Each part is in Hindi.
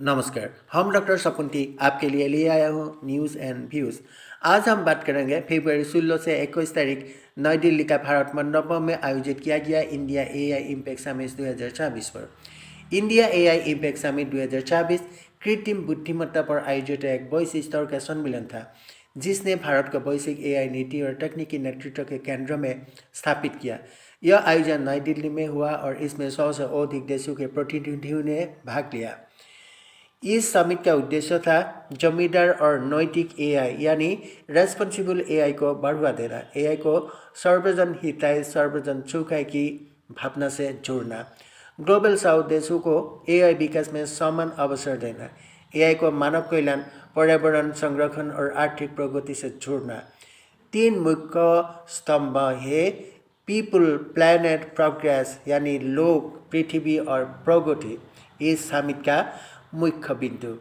नमस्कार, हम डॉक्टर सपुंती आपके लिए आया हूँ न्यूज़ एंड व्यूज़। आज हम बात करेंगे फरवरी 16 से 21 तारीख नई दिल्ली का भारत मंडपम में आयोजित किया गया इंडिया एआई इम्पैक्ट समिट 2024 पर। इंडिया एआई इम्पैक्ट समिट 2024 कृत्रिम बुद्धिमत्ता पर आयोजित एक वैश्विक स्तर का सम्मेलन था, जिसने भारत को वैश्विक एआई नीति और तकनीकी नेतृत्व के केंद्र में स्थापित किया। यह आयोजन नई दिल्ली में हुआ और इसमें 100 से अधिक देशों के प्रतिनिधियों ने भाग लिया। इस समिट का उद्देश्य था जिम्मेदार और नैतिक एआई यानी रेस्पॉन्सिबल एआई को बढ़ावा देना, एआई को सर्वजन हिताय सर्वजन सुखाय की भावना से जोड़ना, ग्लोबल साउथ देशों को एआई विकास में समान अवसर देना, एआई को मानव कल्याण, पर्यावरण संरक्षण और आर्थिक प्रगति से जोड़ना। 3 मुख्य स्तंभ है पीपल, प्लैनेट, प्रोग्रेस यानी लोग, पृथ्वी और प्रगति। इस समिट का मुख्य बिंदु।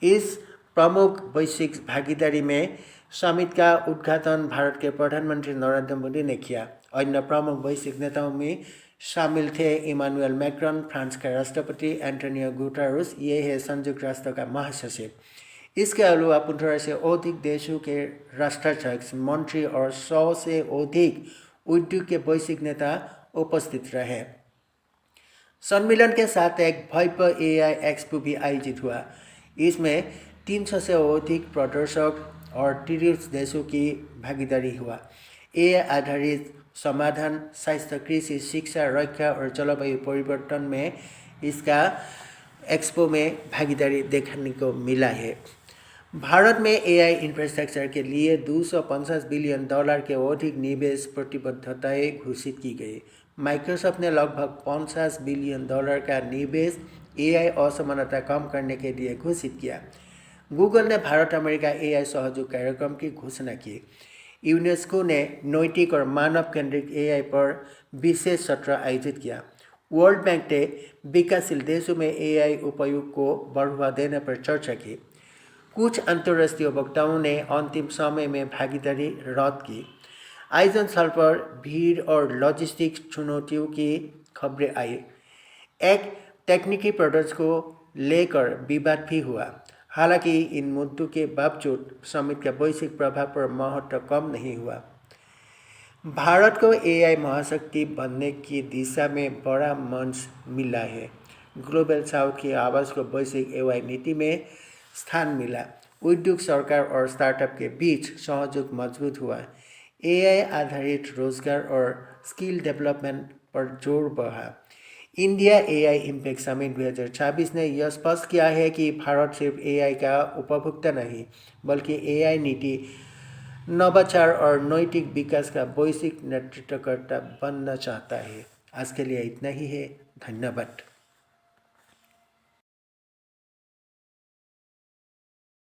इस प्रमुख वैश्विक भागीदारी में समिट का उद्घाटन भारत के प्रधानमंत्री नरेंद्र मोदी ने किया। अन्य प्रमुख वैश्विक नेताओं में शामिल थे इमानुएल मैक्रॉन, फ्रांस के राष्ट्रपति, एंटोनियो गुटेरेस, ये है संयुक्त राष्ट्र का महासचिव। इसके अलावा 15 से अधिक देशों के राष्ट्राध्यक्ष, मंत्री और 100 से अधिक उद्योग के वैश्विक नेता उपस्थित रहे। सम्मेलन के साथ एक भव्य एआई एक्सपो भी आयोजित हुआ। इसमें 300 से अधिक प्रदर्शक और 30 देशों की भागीदारी हुआ। एआई आधारित समाधान स्वास्थ्य, कृषि, शिक्षा, रक्षा और जलवायु परिवर्तन में इसका एक्सपो में भागीदारी देखने को मिला है। भारत में एआई इंफ्रास्ट्रक्चर के लिए $250 बिलियन के अधिक निवेश प्रतिबद्धताएं घोषित की गई। माइक्रोसॉफ्ट ने लगभग $50 बिलियन का निवेश एआई असमानता कम करने के लिए घोषित किया। गूगल ने भारत अमेरिका एआई सहयोग कार्यक्रम की घोषणा की। यूनेस्को ने नैतिक और मानव केंद्रित एआई पर विशेष सत्र आयोजित किया। वर्ल्ड बैंक ने विकासशील देशों में एआई उपयोग को बढ़ावा देने पर चर्चा की। कुछ अंतर्राष्ट्रीय वक्ताओं ने अंतिम समय में भागीदारी रद्द की। आयोजन स्थल पर भीड़ और लॉजिस्टिक्स चुनौतियों की खबरें आई। एक तकनीकी प्रोडक्ट्स को लेकर विवाद भी हुआ। हालांकि इन मुद्दों के बावजूद समिट का वैश्विक प्रभाव पर महत्व कम नहीं हुआ। भारत को एआई महाशक्ति बनने की दिशा में बड़ा मंच मिला है। ग्लोबल साउथ की आवाज़ को वैश्विक एआई नीति में स्थान मिला। उद्योग, सरकार और स्टार्टअप के बीच सहयोग मजबूत हुआ। एआई आधारित रोजगार और स्किल डेवलपमेंट पर जोर बढ़ा। इंडिया एआई इम्पैक्ट समिट 2024 ने यह स्पष्ट किया है कि भारत सिर्फ एआई का उपभोक्ता नहीं, बल्कि एआई नीति, नवाचार और नैतिक विकास का वैश्विक नेतृत्वकर्ता बनना चाहता है। आज के लिए इतना ही है। धन्यवाद।